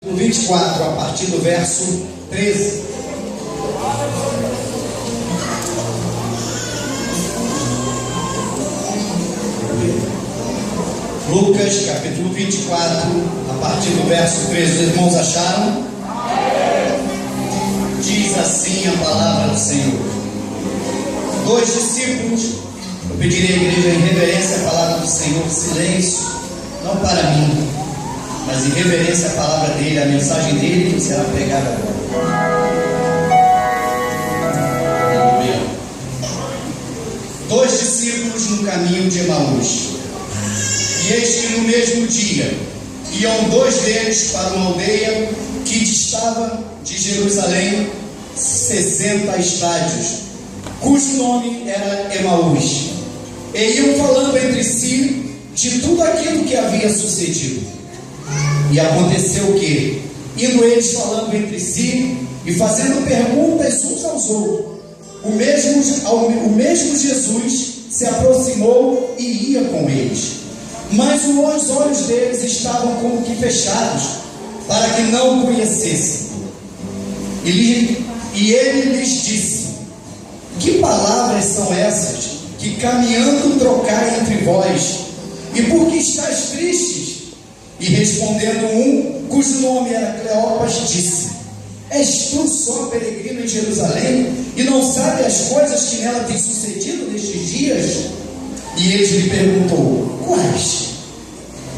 No 24, a partir do verso 13. Lucas, capítulo 24, a partir do verso 13. Os irmãos acharam? Diz assim a palavra do Senhor. 2 discípulos, eu pedirei à igreja em reverência à palavra do Senhor, silêncio, não para mim, mas em reverência à palavra dele, a mensagem dele que será pregada agora. Aleluia. 2 discípulos no caminho de Emaús. E eis que no mesmo dia iam 2 deles para uma aldeia que distava de Jerusalém 60 estádios, cujo nome era Emaús. E iam falando entre si de tudo aquilo que havia sucedido. E aconteceu que, indo eles falando entre si e fazendo perguntas uns aos outros, o mesmo Jesus se aproximou e ia com eles. Mas os olhos deles estavam como que fechados, para que não o conhecessem. E ele lhes disse: que palavras são essas que caminhando trocai entre vós? E por que estáis tristes? E respondendo um, cujo nome era Cleopas, disse: és tu só peregrino em Jerusalém, e não sabe as coisas que nela têm sucedido nestes dias? E eles lhe perguntou: quais?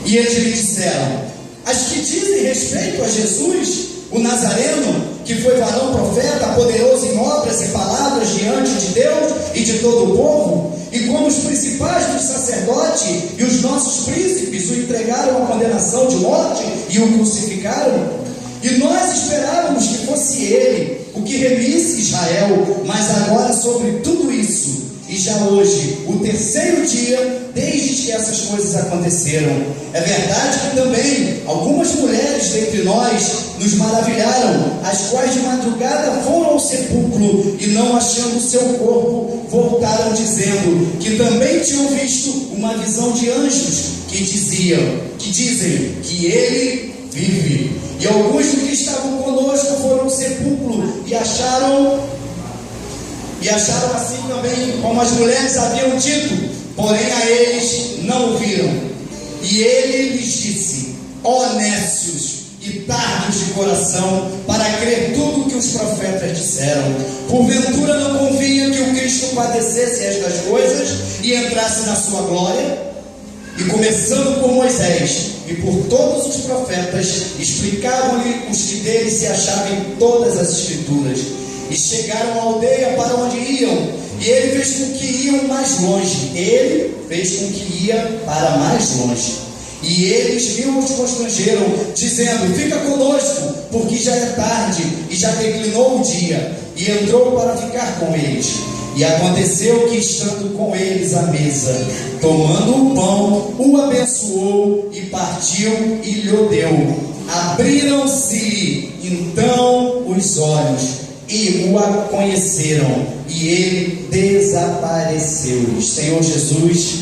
E eles lhe disseram: as que dizem respeito a Jesus, o Nazareno, que foi varão profeta, poderoso em obras e palavras diante de Deus e de todo o povo, e como os principais dos sacerdotes e os nossos príncipes o entregaram à condenação de morte e o crucificaram. E nós esperávamos que fosse ele o que remisse Israel, mas agora sobre tudo isso, e já hoje, o 3º dia, desde que essas coisas aconteceram. É verdade que também algumas mulheres dentre nós nos maravilharam, as quais de madrugada foram ao sepulcro e não achando o seu corpo, voltaram dizendo que também tinham visto uma visão de anjos que dizem que ele vive. E alguns dos que estavam conosco foram ao sepulcro e acharam assim também como as mulheres haviam dito, porém a eles não o viram. E ele lhes disse: ó nécios e tardos de coração, para crer tudo o que os profetas disseram. Porventura não convinha que o Cristo padecesse estas coisas e entrasse na sua glória? E começando por Moisés e por todos os profetas, explicavam-lhe os que dele se achavam em todas as escrituras. E chegaram à aldeia para onde iam, e ele fez com que iam mais longe. Ele fez com que ia para mais longe. E eles viu-os constrangeram, dizendo: fica conosco, porque já é tarde e já declinou o dia. E entrou para ficar com eles. E aconteceu que, estando com eles à mesa, tomando o pão, o abençoou e partiu e lhe deu. Abriram-se então os olhos e o conheceram, e ele desapareceu-lhes. Senhor Jesus,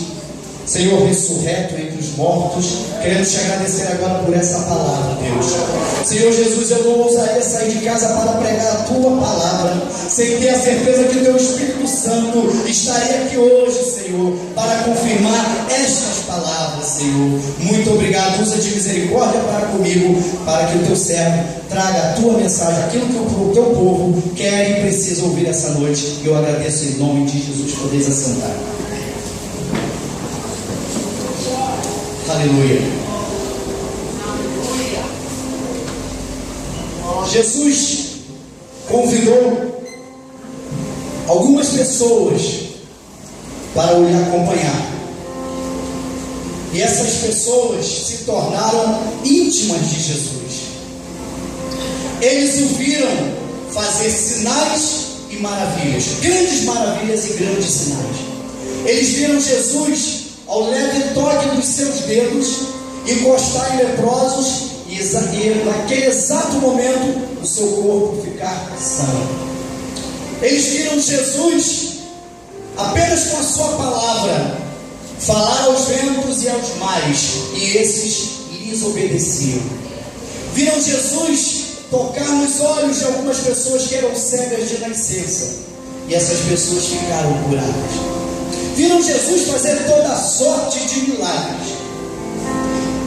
Senhor ressurreto entre os mortos, queremos te agradecer agora por essa palavra, Deus. Senhor Jesus, eu não ousaria sair de casa para pregar a tua palavra sem ter a certeza que o teu Espírito Santo estaria aqui hoje, Senhor, para confirmar estas palavras, Senhor. Muito obrigado. Usa de misericórdia para comigo, para que o teu servo traga a tua mensagem, aquilo que o teu povo quer e precisa ouvir essa noite. Eu agradeço em nome de Jesus. Podeis assentar. Aleluia. Jesus convidou algumas pessoas para o lhe acompanhar. E essas pessoas se tornaram íntimas de Jesus. Eles o viram fazer sinais e maravilhas, grandes maravilhas e grandes sinais. Eles viram Jesus ao leve toque dos seus dedos encostar em leprosos e naquele exato momento o seu corpo ficar são. Eles viram Jesus apenas com a sua palavra falar aos ventos e aos mares, e esses lhes obedeciam. Viram Jesus tocar nos olhos de algumas pessoas que eram cegas de nascença, e essas pessoas ficaram curadas. Viram Jesus fazer toda sorte de milagres,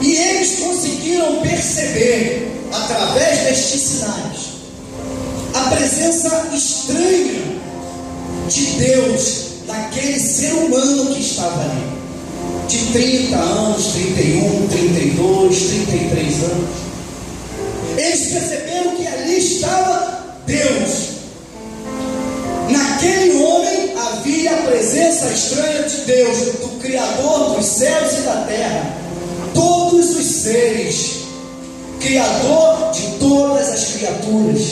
e eles conseguiram perceber, através destes sinais, a presença estranha de Deus naquele ser humano que estava ali, de 30 anos, 31, 32, 33 anos. Eles perceberam que ali estava Deus. Naquele homem havia a presença estranha de Deus, do Criador dos céus e da terra, todos os seres, Criador de todas as criaturas.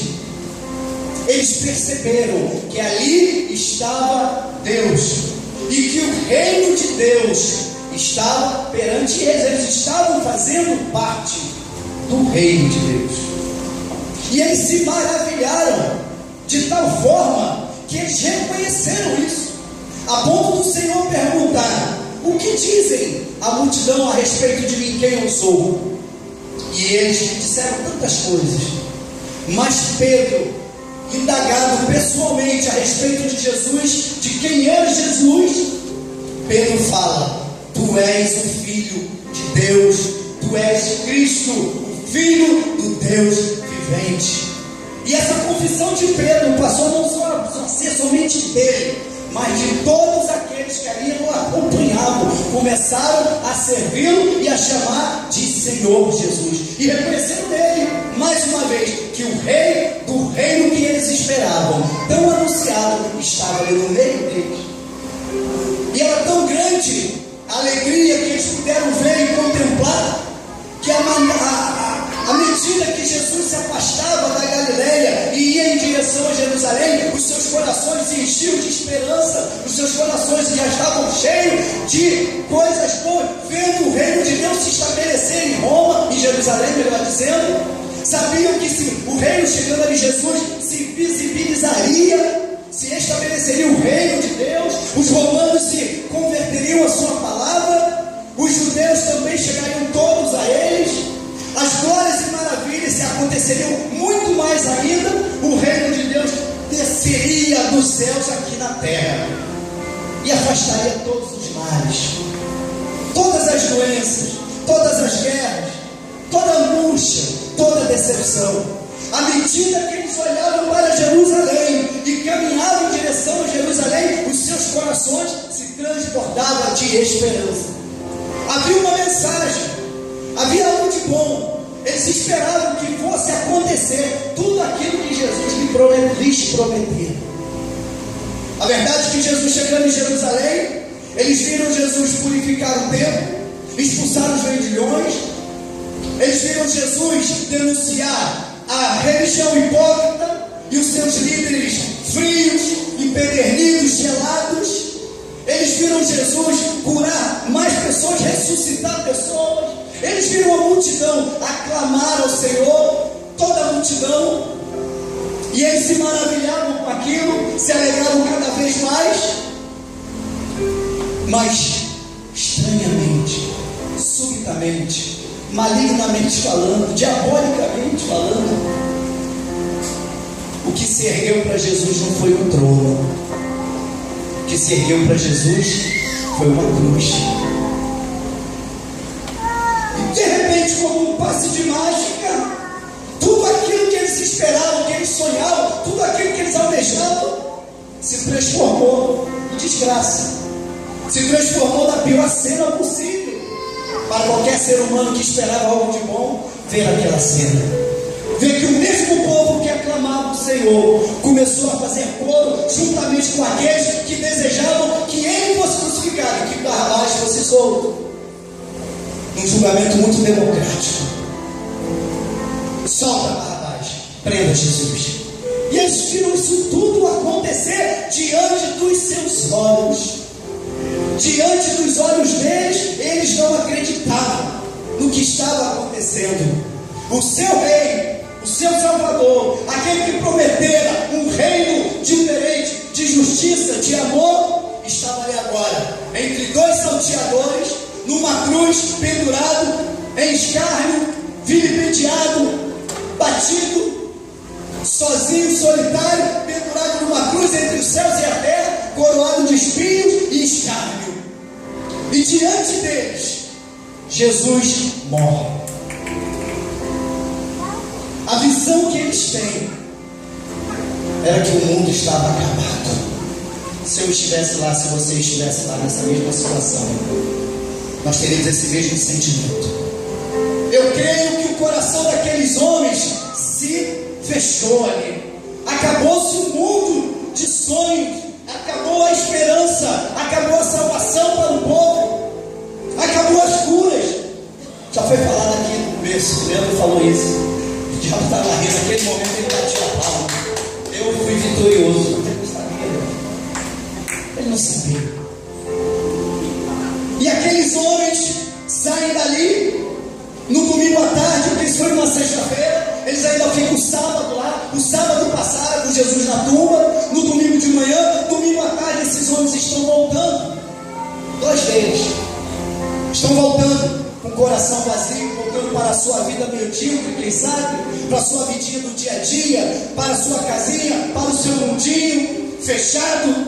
Eles perceberam que ali estava Deus, e que o reino de Deus estava perante eles. Eles estavam fazendo parte do reino de Deus, e eles se maravilharam de tal forma que eles reconheceram isso, a ponto do Senhor perguntar: o que dizem a multidão a respeito de mim, quem eu sou? E eles disseram tantas coisas, mas Pedro, indagado pessoalmente a respeito de Jesus, de quem era Jesus, Pedro fala: tu és o Filho de Deus, tu és Cristo, o Filho do Deus vivente. E essa confissão de Pedro passou não só a ser somente dele, mas de todos aqueles que ali o acompanhavam, começaram a servi-lo e a chamar de Senhor Jesus, e reconheceram nele, mais uma vez, que o rei do reino que eles esperavam, tão anunciado, estava ali no meio deles. E era tão grande a alegria que eles puderam ver e contemplar, que à medida que Jesus se afastava da Galileia e ia em direção a Jerusalém, os seus corações se enchiam de esperança, os seus corações já estavam cheios de coisas boas, vendo o reino de Deus se estabelecer em Roma, em Jerusalém, melhor dizendo. Sabiam que se o reino chegando ali, Jesus se visibilizaria, se estabeleceria o reino de Deus, os romanos se converteriam à sua palavra, os judeus também chegariam todos a eles, as glórias e maravilhas se aconteceriam muito mais ainda, o reino de Deus desceria dos céus aqui na terra e afastaria todos os males, todas as doenças, todas as guerras, toda angústia, toda decepção. À medida que eles olhavam para Jerusalém e caminhavam em direção a Jerusalém, os seus corações se transbordavam de esperança. Havia uma mensagem, havia algo de bom. Eles esperavam que fosse acontecer tudo aquilo que Jesus lhes prometia. A verdade é que Jesus, chegando em Jerusalém, eles viram Jesus purificar o templo, expulsar os vendilhões. Eles viram Jesus denunciar a religião hipócrita e os seus líderes frios, empedernidos, gelados. Eles viram Jesus curar mais pessoas, ressuscitar pessoas. Eles viram a multidão aclamar ao Senhor, toda a multidão, e eles se maravilhavam com aquilo, se alegravam cada vez mais. Mas estranhamente, subitamente, malignamente falando, diabolicamente falando, o que se ergueu para Jesus não foi um trono, o que se ergueu para Jesus foi uma cruz. E de repente, como um passe de mágica, tudo aquilo que eles esperavam, que eles sonhavam, tudo aquilo que eles almejavam, se transformou em desgraça, se transformou na pior cena possível para qualquer ser humano que esperava algo de bom. Ver aquela cena, ver que o mesmo povo que aclamava o Senhor começou a fazer coro juntamente com aqueles que desejavam que ele fosse crucificado e que Barrabás fosse solto, num julgamento muito democrático. Solta Barrabás, prenda Jesus. E eles viram isso tudo acontecer diante dos seus olhos. Diante dos olhos deles, eles não acreditavam no que estava acontecendo. O seu rei, o seu salvador, aquele que prometera um reino diferente, de justiça, de amor, estava ali agora, entre dois salteadores, numa cruz, pendurado, em escárnio, vilipendiado, solitário, pendurado numa cruz entre os céus e a terra, coroado de espinhos e escárnio. E diante deles, Jesus morre. A visão que eles têm era que o mundo estava acabado. Se eu estivesse lá, se você estivesse lá nessa mesma situação, nós teríamos esse mesmo sentimento. Eu creio que o coração daqueles homens se fechou ali. Acabou-se um mundo de sonhos, acabou a esperança, acabou a salvação para o povo, acabou as curas. Já foi falado aqui no começo, o Leandro falou isso. O diabo estava rindo, naquele momento ele batia a palma. Eu fui vitorioso. Ele não sabia. E aqueles homens saem dali no domingo à tarde, porque isso foi uma sexta-feira. Eles ainda ficam o sábado lá. O sábado passaram com Jesus na tumba. No domingo de manhã, domingo à tarde, esses homens estão voltando. 2 deles estão voltando com o coração vazio, voltando para a sua vida medíocre, quem sabe, para a sua vidinha do dia a dia, para a sua casinha, para o seu mundinho fechado,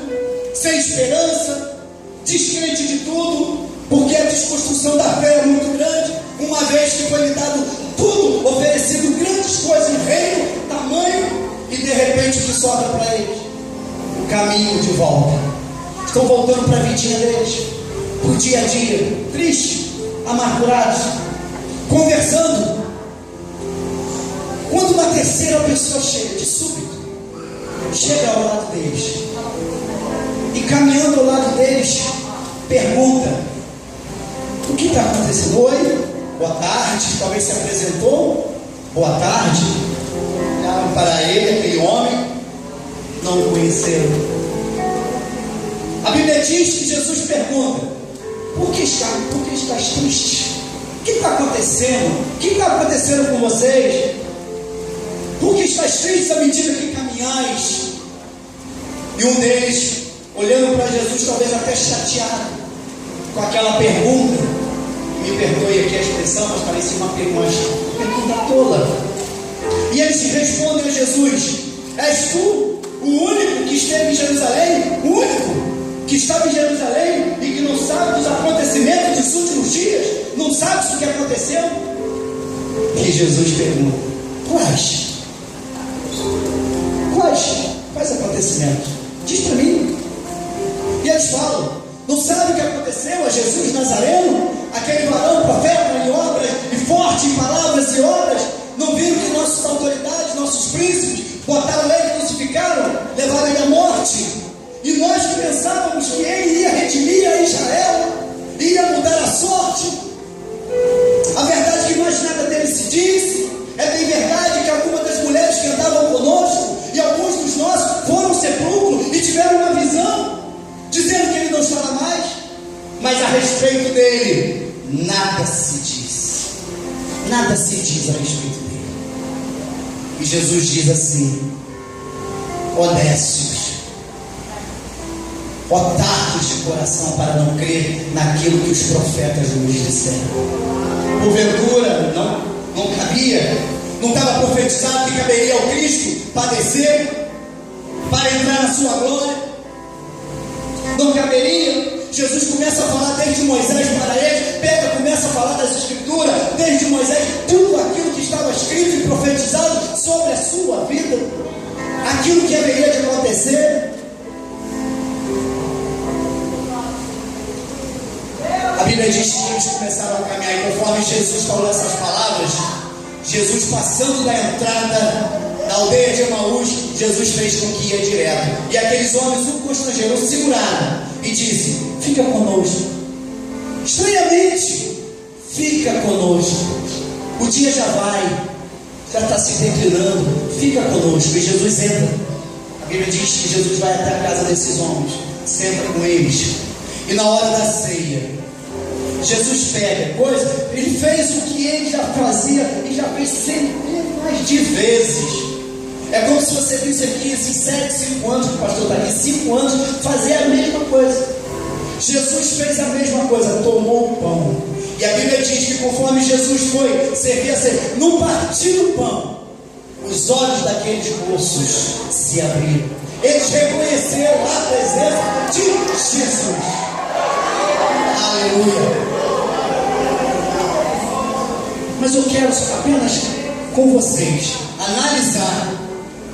sem esperança, descrente de tudo, porque a desconstrução da fé é muito grande, uma vez que foi lhe dado tudo, oferecido grandes coisas no reino, tamanho, e de repente o que sobra para eles? O caminho de volta. Estão voltando para a vidinha deles, por dia a dia, tristes, amargurados, conversando. Quando uma terceira pessoa chega, de súbito, chega ao lado deles, e caminhando ao lado deles, pergunta: o que está acontecendo? Oi, boa tarde. Talvez se apresentou, boa tarde. Olharam para ele, aquele homem, não o conheceram. A Bíblia diz que Jesus pergunta: por que estás triste? O que está acontecendo? O que está acontecendo com vocês? Por que estás tristes à medida que caminhais? E um deles, olhando para Jesus, talvez até chateado com aquela pergunta, me perdoe aqui a expressão, mas parecia uma pergunta tola. E eles respondem a Jesus: és tu o único que esteve em Jerusalém? O único que estava em Jerusalém e que não sabe dos acontecimentos dos últimos dias? Não sabe o que aconteceu? E Jesus pergunta: quais acontecimentos? Diz para mim. E eles falam: não sabe o que aconteceu a Jesus Nazareno? Aquele varão profeta em obras, e forte em palavras e obras. Não viram que nossas autoridades, nossos príncipes, botaram ele, crucificaram, levaram ele à morte? E nós que pensávamos que ele ia redimir a Israel, ia mudar a sorte. A verdade é que mais nada dele se disse. É bem verdade que algumas das mulheres que andavam conosco e alguns dos nossos foram ao sepulcro e tiveram uma visão, dizendo que ele não estava mais. Mas a respeito dele, nada se diz. Nada se diz a respeito dele. E Jesus diz assim: honestos, otários de coração, para não crer naquilo que os profetas nos disseram. Porventura, não cabia, não estava profetizado que caberia ao Cristo padecer para entrar na sua glória? Não caberia? Jesus começa a falar desde Moisés para eles, começa a falar das Escrituras, desde Moisés, tudo aquilo que estava escrito e profetizado sobre a sua vida, aquilo que haveria de acontecer. A Bíblia diz que eles começaram a caminhar, e conforme Jesus falou essas palavras, Jesus passando da entrada da aldeia de Emaús, Jesus fez com que ia direto. E aqueles homens, um constrangerou, seguraram e disse: fica conosco. Estranhamente, fica conosco. O dia já vai, já está se declinando. Fica conosco. E Jesus entra. A Bíblia diz que Jesus vai até a casa desses homens, senta com eles. E na hora da ceia, Jesus pega coisa, ele fez o que ele já fazia e já fez centenas de vezes. É como se você visse aqui esses 5 anos que o pastor está aqui, 5 anos, fazer a mesma coisa. Jesus fez a mesma coisa, tomou o pão. E a Bíblia diz que conforme Jesus foi servir a ceia, não partiu o pão, os olhos daqueles moços se abriram. Eles reconheceram a presença de Jesus. Aleluia. Mas eu quero apenas com vocês analisar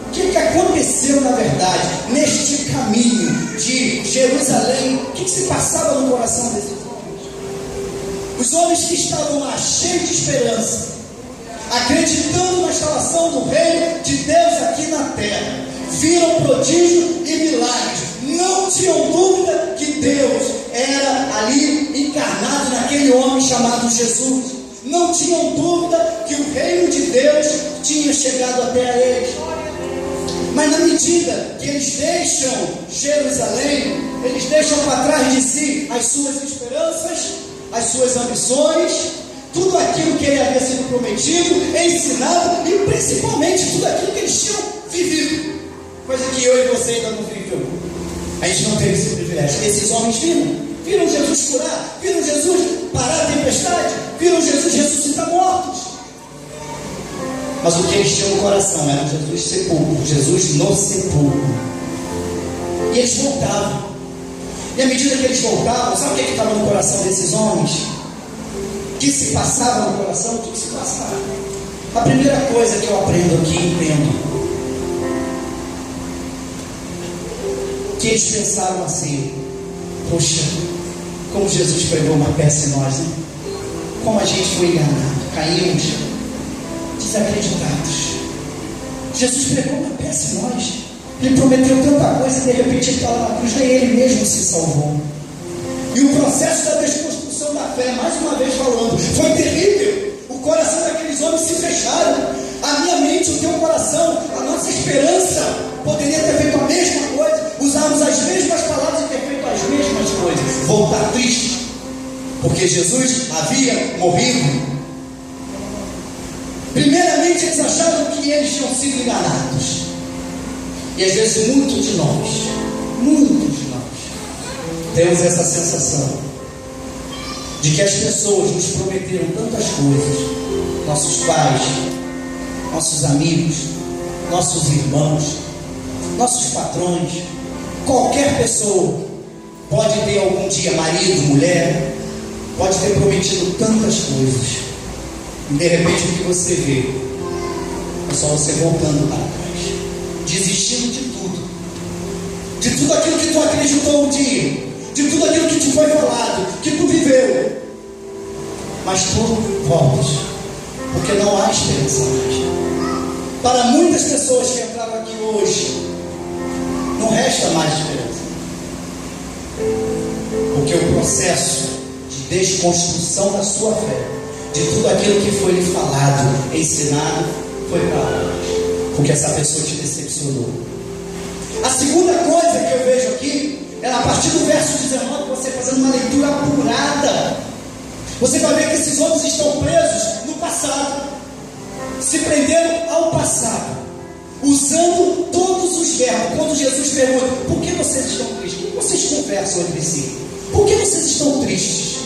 o que aconteceu na verdade neste caminho de Jerusalém. O que se passava no coração desses homens? Os homens que estavam lá cheios de esperança, acreditando na instalação do reino de Deus aqui na terra, viram prodígio e milagres, não tinham dúvida que Deus era ali encarnado naquele homem chamado Jesus. Não tinham dúvida que o reino de Deus tinha chegado até a eles. Mas na medida que eles deixam Jerusalém, eles deixam para trás de si as suas esperanças, as suas ambições, tudo aquilo que ele havia sido prometido, ensinado e principalmente tudo aquilo que eles tinham vivido. Coisa que eu e você ainda não viveu. A gente não teve esse privilégio. Esses homens viram Jesus curar, viram Jesus parar a tempestade, viram Jesus ressuscitar mortos. Mas o que eles tinham no coração era Jesus sepulcro, Jesus no sepulcro. E eles voltavam. E à medida que eles voltavam, sabe o que estava no coração desses homens? O que se passava no coração? O que se passava? A primeira coisa que eu aprendo aqui, entendo, que eles pensaram assim: poxa, como Jesus pregou uma peça em nós, né? Como a gente foi enganado, caímos desacreditados. Jesus pregou uma peça em nós, ele prometeu tanta coisa e de repente ele está lá na cruz, nem ele mesmo se salvou. E o processo da desconstrução da fé, mais uma vez falando, foi terrível. O coração daqueles homens se fecharam. A minha mente, o teu coração, a nossa esperança poderia ter feito a mesma coisa, usarmos as mesmas palavras e ter feito as mesmas coisas, voltar triste, porque Jesus havia morrido. Primeiramente eles acharam que eles tinham sido enganados. E às vezes muitos de nós temos essa sensação de que as pessoas nos prometeram tantas coisas, nossos pais, nossos amigos, nossos irmãos, nossos patrões, qualquer pessoa pode ter algum dia, marido, mulher, pode ter prometido tantas coisas, e de repente o que você vê é só você voltando para trás, desistindo de tudo aquilo que tu acreditou um dia, de tudo aquilo que te foi falado, que tu viveu, mas tu voltas, porque não há esperança mais. Para muitas pessoas que entraram aqui hoje, não resta mais esperança, porque o processo de desconstrução da sua fé, de tudo aquilo que foi lhe falado, ensinado, foi para trás, porque essa pessoa te decepcionou. A segunda coisa que eu vejo aqui é a partir do verso 19, você fazendo uma leitura apurada, você vai ver que esses homens estão presos no passado, se prenderam ao passado, usando todos os verbos. Quando Jesus pergunta: por que vocês estão tristes? Por que vocês conversam entre si? Por que vocês estão tristes?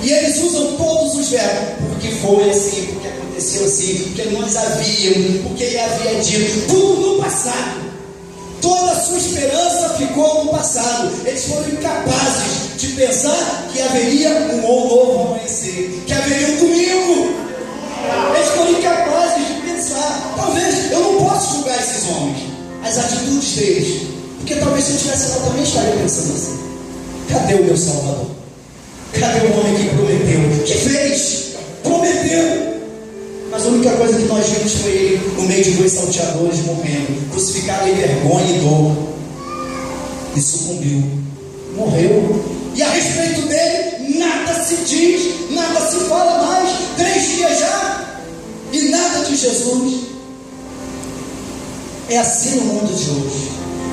E eles usam todos os verbos: porque foi assim, porque aconteceu assim, porque nós havíamos, porque ele havia dito, tudo no passado. Toda a sua esperança ficou no passado. Eles foram incapazes de pensar que haveria um novo amanhecer, que haveria um domingo. Eles foram incapazes de pensar. Talvez eu não posso julgar esses homens, as atitudes deles, porque talvez se eu estivesse lá também estaria pensando assim: cadê o meu Salvador? Cadê o homem que prometeu? Que fez? Prometeu. Mas a única coisa que nós vimos foi ele no meio de dois salteadores morrendo, crucificado em vergonha e dor, e sucumbiu, morreu. E a respeito dele nada se diz, nada se fala mais. 3 dias já e nada de Jesus. É assim no mundo de hoje,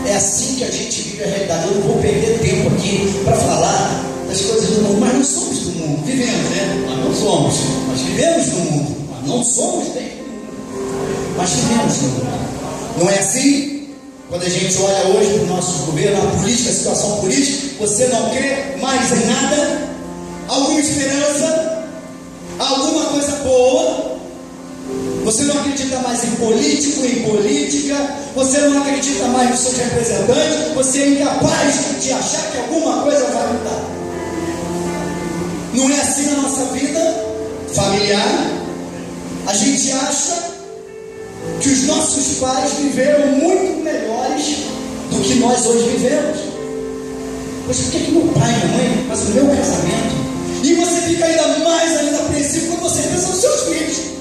é assim que a gente vive a realidade. Eu não vou perder tempo aqui para falar das coisas do mundo, mas não somos do mundo, vivemos, né? Nós não somos, nós vivemos no mundo. Não somos dentro do mundo, mas vivemos no mundo. Não é assim? Quando a gente olha hoje para o nosso governo, a política, a situação política, você não crê mais em nada? Alguma esperança? Alguma coisa boa? Você não acredita mais em político, em política. Você não acredita mais nos seus representantes. Você é incapaz de achar que alguma coisa vai mudar. Não é assim na nossa vida familiar. A gente acha que os nossos pais viveram muito melhores do que nós hoje vivemos. Pois por que meu pai e minha mãe fazem o meu casamento? E você fica ainda apreensivo quando você pensa nos seus filhos.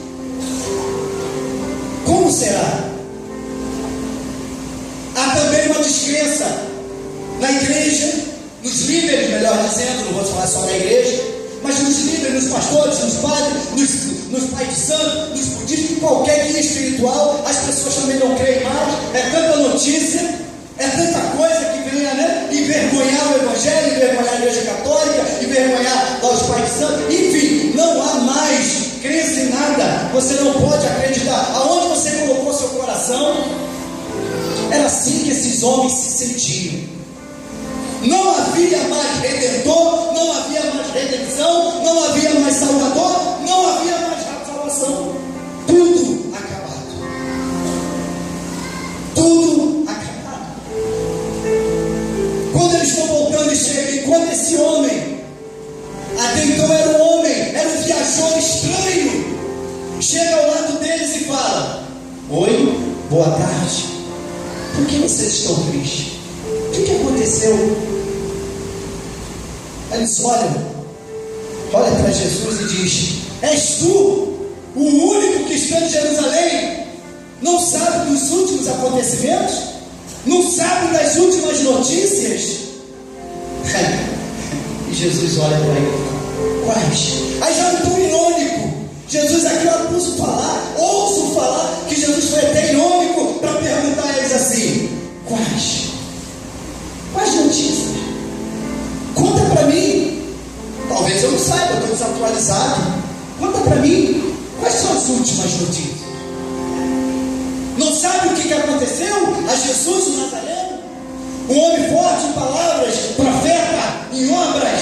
Como será? Há também uma descrença na igreja, nos líderes, melhor dizendo, não vou falar só da igreja, mas nos líderes, nos pastores, nos padres, nos pais de santo, nos budistas, em qualquer guia espiritual. As pessoas também não creem mais. É tanta notícia, é tanta coisa que venha, né? Envergonhar o Evangelho, envergonhar a Igreja Católica, envergonhar lá os pais de santo. Enfim, não há mais crença em nada. Você não pode acreditar. Aonde você colocou seu coração? Era assim que esses homens se sentiam. Não havia mais redentor, não havia mais redenção, não havia mais salvador, não havia mais salvação. Tudo acabado. Tudo acabado. Quando eles estão voltando e chegam, enquanto esse homem, até então era um homem, era um viajor estranho, chega ao lado deles e fala: oi, boa tarde. Por que vocês estão tristes? O que aconteceu? Eles olham para Jesus e diz: és tu, o único que está em Jerusalém? Não sabe dos últimos acontecimentos? Não sabe das últimas notícias? E Jesus olha para ele e fala: quais? Aí já não tão irônico. Jesus aqui eu ouço falar que Jesus foi até irônico para perguntar a eles assim: quais? Quais notícias? Conta para mim. Talvez eu não saiba, eu estou desatualizado. Conta para mim, quais são as últimas notícias? Não sabe o que aconteceu a Jesus, o Nazareno? Um homem forte em palavras, profeta em obras,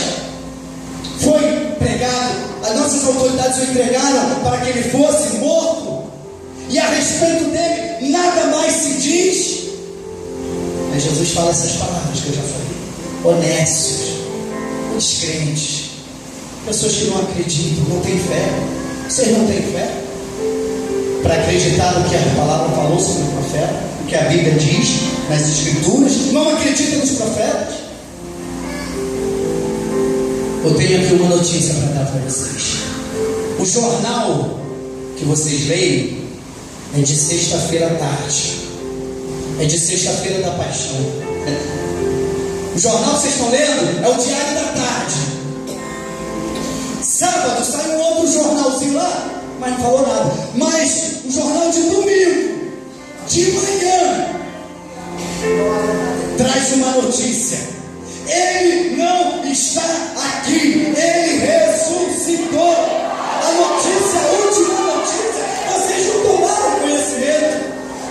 foi pregado. As nossas autoridades o entregaram para que ele fosse morto. E a respeito dele, nada mais se diz. Mas Jesus fala essas palavras que eu já falei: honestos, descrentes, pessoas que não acreditam, não têm fé. Vocês não têm fé para acreditar no que a palavra falou sobre o profeta, o que a Bíblia diz nas Escrituras? Não acreditam nos profetas? Eu tenho aqui uma notícia para dar para vocês. O jornal que vocês leem é de sexta-feira à tarde, é de sexta-feira da paixão. O jornal que vocês estão lendo é o Diário da Tarde. Sábado sai um outro jornalzinho lá, mas não falou nada. Mas o jornal de domingo, de manhã, traz uma notícia: ele não está aqui, ele ressuscitou. A notícia, a última notícia, vocês não tomaram conhecimento.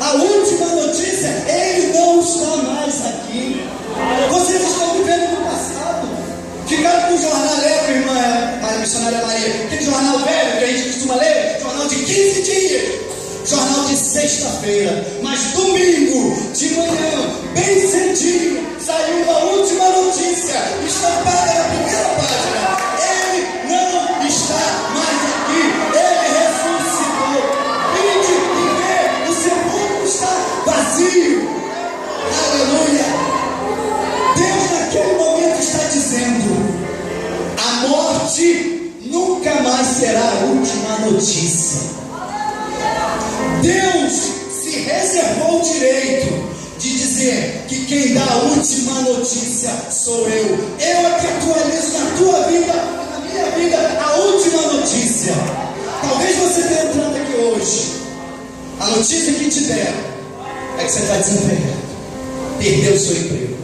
A última notícia: ele não está mais aqui. Vocês estão vivendo no passado. Ficaram com o jornal leve, irmã, a missionária Maria, aquele jornal velho que a gente costuma ler, jornal de 15 dias, jornal de sexta-feira. Mas domingo, de manhã, bem cedinho, saiu uma última notícia, estampada na primeira página: ele não está mais aqui, ele ressuscitou. Vinde e vê, o sepulcro está vazio. Aleluia. Deus naquele momento está dizendo: a morte nunca mais será a última notícia. Deus se reservou o direito de dizer que quem dá a última notícia sou eu. Eu é que atualizo na tua vida, na minha vida, a última notícia. Talvez você tenha entrado aqui hoje, a notícia que te der é que você está desempregado, perdeu o seu emprego.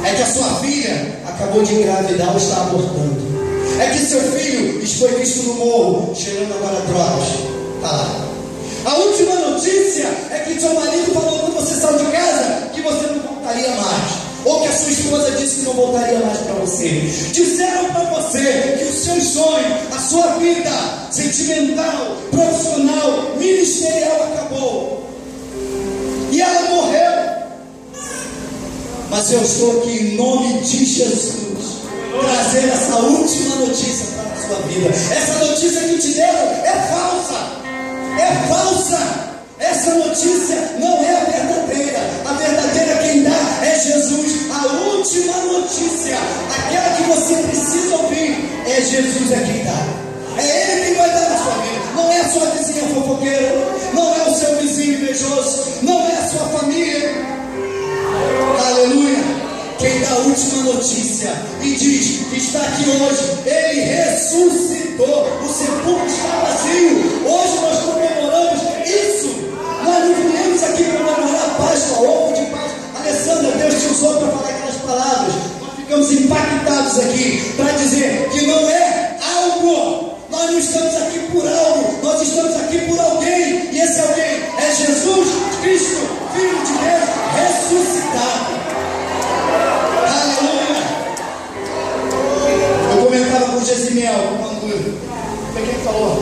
É que a sua filha acabou de engravidar ou está abortando. É que seu filho foi visto no morro, cheirando agora drogas. Está lá. A última notícia é que seu marido falou quando você saiu de casa que você não voltaria mais. Ou que a sua esposa disse que não voltaria mais para você. Disseram para você que o seu sonho, a sua vida sentimental, profissional, ministerial, Mas eu estou aqui em nome de Jesus, trazer essa última notícia para a sua vida. Essa notícia que te deram é falsa. É falsa. Essa notícia não é a verdadeira. A verdadeira quem dá é Jesus. A última notícia, aquela que você precisa ouvir, é Jesus é quem dá. É Ele quem vai dar na sua vida. Não é a sua vizinha fofoqueira, não é o seu vizinho invejoso, não é a sua família. Aleluia. Quem dá a última notícia e diz que está aqui hoje, Ele ressuscitou. O sepulcro está vazio. Hoje nós comemoramos isso. Nós não viemos aqui comemorar a Páscoa, ovo de Páscoa. Alessandra, Deus te usou para falar aquelas palavras. Nós ficamos impactados aqui para dizer que não é algo. Nós não estamos aqui por algo, nós estamos aqui por alguém. E esse alguém é Jesus Cristo, Filho de Deus, ressuscitado. Aleluia. Eu comentava com o Gesimiel, quando quem falou?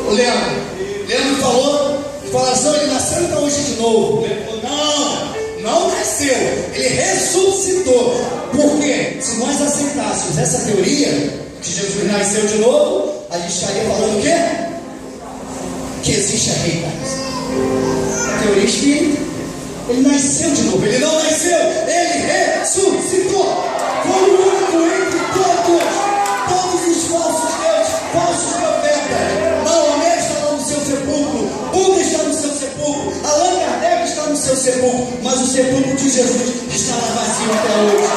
O Leandro falou, assim, ele nasceu então hoje de novo. Ele falou, não nasceu, ele ressuscitou. Por quê? Se nós aceitássemos essa teoria, que Jesus nasceu de novo, a gente estaria falando o quê? Que existe a reencarnação. A teoria espírita. Ele nasceu de novo. Ele não nasceu, ele ressuscitou. Foi o único entre todos os falsos deuses, falsos profetas. Maomé está lá no seu sepulcro, Buda está no seu sepulcro, Allan Kardec está no seu sepulcro, mas o sepulcro de Jesus está lá vazio até hoje.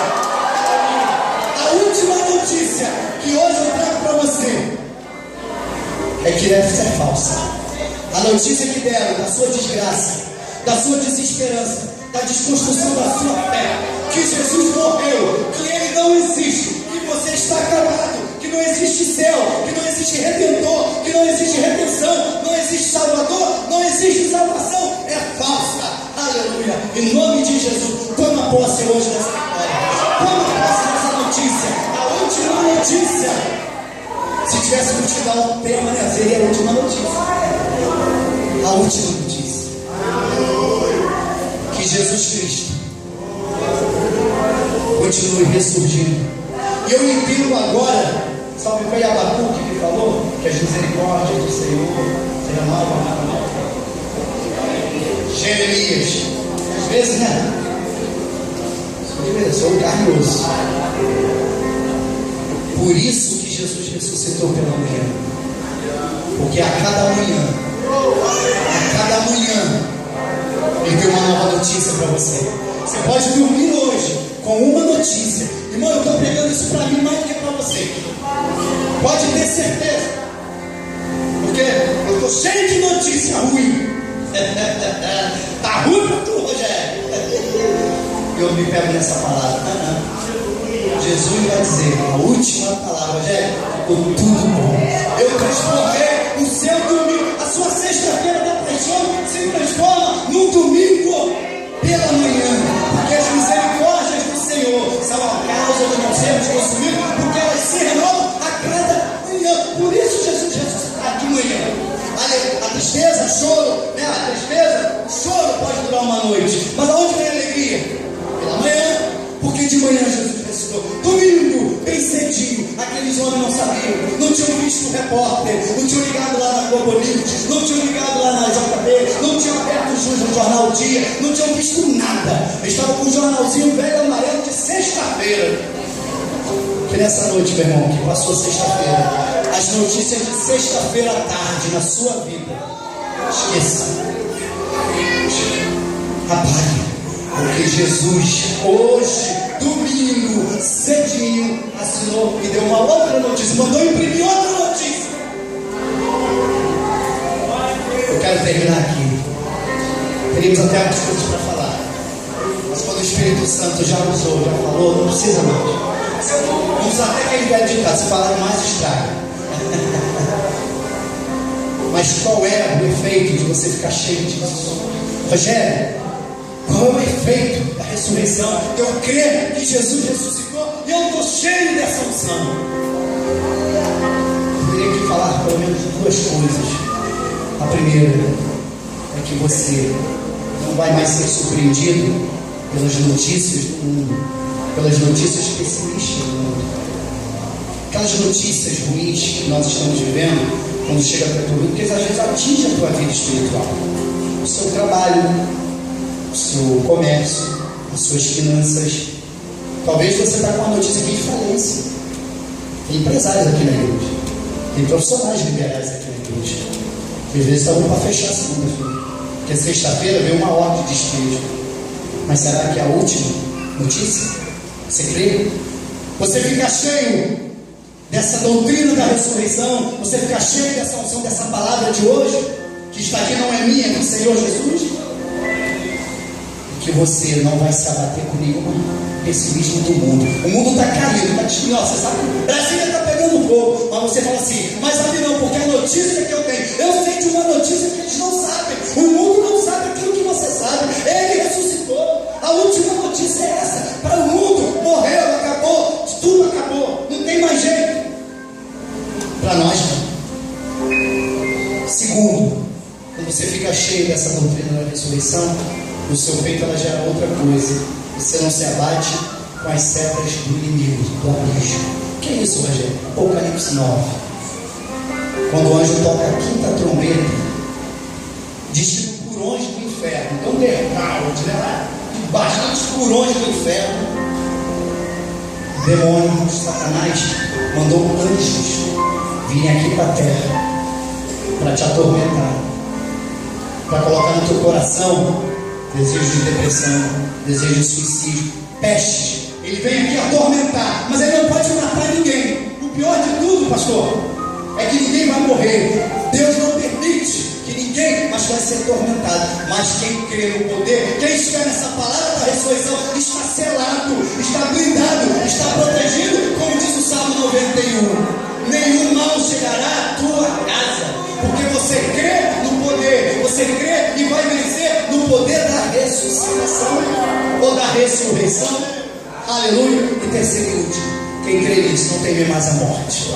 A última notícia que hoje eu trago para você é que deve ser falsa. A notícia que deram da sua desgraça, da sua desesperança, da desconstrução da sua fé, que Jesus morreu, que Ele não existe, que você está acabado, que não existe céu, que não existe redentor, que não existe redenção, não existe salvador, não existe salvação, é falsa. Aleluia. Em nome de Jesus, toma posse hoje dessa vitória. Toma posse dessa notícia, a última notícia. Se tivesse que te dar um tema, né, seria a última notícia. A última notícia. Que Jesus Cristo continue ressurgindo. E eu entendo agora, sabe, foi Abacuque que falou que as misericórdias do Senhor se renovam a cada manhã. Jeremias, às vezes, né? Sou carnoso. Por isso que Jesus ressuscitou pela manhã. Porque a cada manhã, Ele tem uma nova notícia para você. Você pode dormir hoje com uma notícia. Irmão, eu estou pregando isso para mim mais do que para você. Pode ter certeza. Porque eu estou cheio de notícia ruim. Está ruim para tu, Rogério. Eu me pego nessa palavra. Jesus vai dizer a última palavra, Rogério, ficou tudo bom. Eu transformei o seu domingo, a sua sexta-feira da paixão se transforma num domingo pela manhã, porque as misericórdias do Senhor são a causa de nós sermos consumidos, porque elas se renovam a cada manhã. Por isso Jesus ressuscitará de manhã. A tristeza, choro, né? A tristeza, choro pode durar uma noite, mas aonde vem a alegria? Pela manhã, porque de manhã Jesus ressuscitou. Domingo, bem cedinho, aqueles homens não sabiam, não tinham visto o repórter, não tinham ligado lá na Globo News, não tinham ligado lá na JB, não tinham aberto o jornal Dia, não tinham visto nada. Eles estavam com um jornalzinho velho amarelo de sexta-feira. Que nessa noite, meu irmão, que passou sexta-feira, as notícias de sexta-feira à tarde na sua vida, esqueça. Apague. Porque Jesus, hoje, domingo, cedinho, assinou e deu uma outra notícia, mandou imprimir outra notícia. Eu quero terminar aqui. Teríamos até algumas coisas para falar, mas quando o Espírito Santo já usou, já falou, não precisa mais. Vamos até aquele velho ditado, se falar mais estraga. Mas qual é o efeito de você ficar cheio disso? Rogério, qual é o efeito da ressurreição? Eu creio que Jesus ressuscitou e eu estou cheio dessa unção. Eu teria que falar pelo menos duas coisas. A primeira é que você não vai mais ser surpreendido pelas notícias do mundo, pelas notícias pessimistas do mundo, aquelas notícias ruins que nós estamos vivendo quando chega para todo mundo, porque às vezes atinge a tua vida espiritual, o seu trabalho, o seu comércio, as suas finanças. Talvez você está com uma notícia aqui de falência. Tem empresários aqui na igreja, tem profissionais liberais aqui na igreja, que às vezes estavam para fechar a segunda-feira, porque sexta-feira veio uma ordem de despejo. Mas será que é a última notícia? Você crê? Você fica cheio dessa doutrina da ressurreição? Você fica cheio dessa unção, dessa palavra de hoje, que está aqui, não é minha, é do Senhor Jesus? Que você não vai se abater com nenhum pessimismo do mundo. O mundo está caído, está destruindo. Você sabe, Brasília está pegando fogo. Mas você fala assim, mas sabe não, porque a notícia que eu tenho, eu sei de uma notícia que eles não sabem. O mundo não sabe aquilo que você sabe. Ele ressuscitou. A última notícia é essa. Para o mundo, morreu, acabou, tudo acabou, não tem mais jeito. Para nós não. Segundo, quando você fica cheio dessa doutrina da ressurreição, no seu peito ela gera outra coisa. Você não se abate com as setas do inimigo, do abismo. O que é isso, Rogério? Apocalipse 9. Quando o anjo toca a quinta trombeta, diz que no porões do inferno, então underground, né? Debaixo dos porões do inferno, o demônio, Satanás, mandou anjos virem aqui para a terra para te atormentar, para colocar no teu coração desejo de depressão, desejo de suicídio, peste. Ele vem aqui atormentar, mas ele não pode matar ninguém. O pior de tudo, pastor, é que ninguém vai morrer. Deus não permite que ninguém, mas vai ser atormentado. Mas quem crê no poder, quem estiver nessa palavra da ressurreição, está selado, está blindado, está protegido, como diz o Salmo 91. Nenhum mal chegará à tua casa, porque você crê no poder, você crê e vai vencer no poder da ressuscitação ou da ressurreição. Aleluia. E terceiro e último, quem crê nisso não teme mais a morte.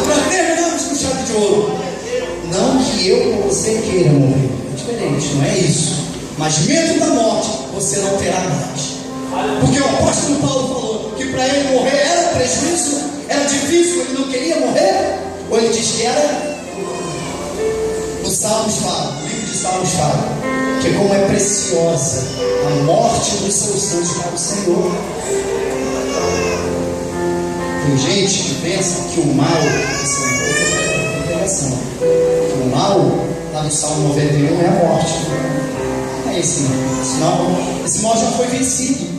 Para terminarmos com chave de ouro, não que eu ou você queira morrer, é diferente, não é isso, mas medo da morte você não terá mais, porque o apóstolo Paulo falou que para ele morrer era prejuízo, era difícil, ele não queria morrer, ou ele diz que era. O Salmos fala, o livro de Salmos fala, que como é preciosa a morte dos seus santos para o Senhor. Tem gente que pensa que o mal, isso é outra pregação, que o mal, lá no Salmo 91, é a morte. Não é esse não. Esse mal já foi vencido.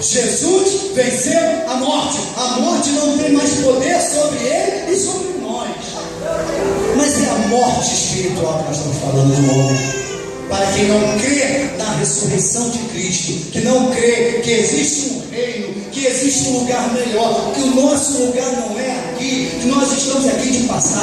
Jesus venceu a morte. A morte não tem mais poder sobre ele e sobre nós. Mas é a morte espiritual que nós estamos falando do homem. Para quem não crê na ressurreição de Cristo, que não crê que existe um reino, que existe um lugar melhor, que o nosso lugar não é aqui, que nós estamos aqui de passagem.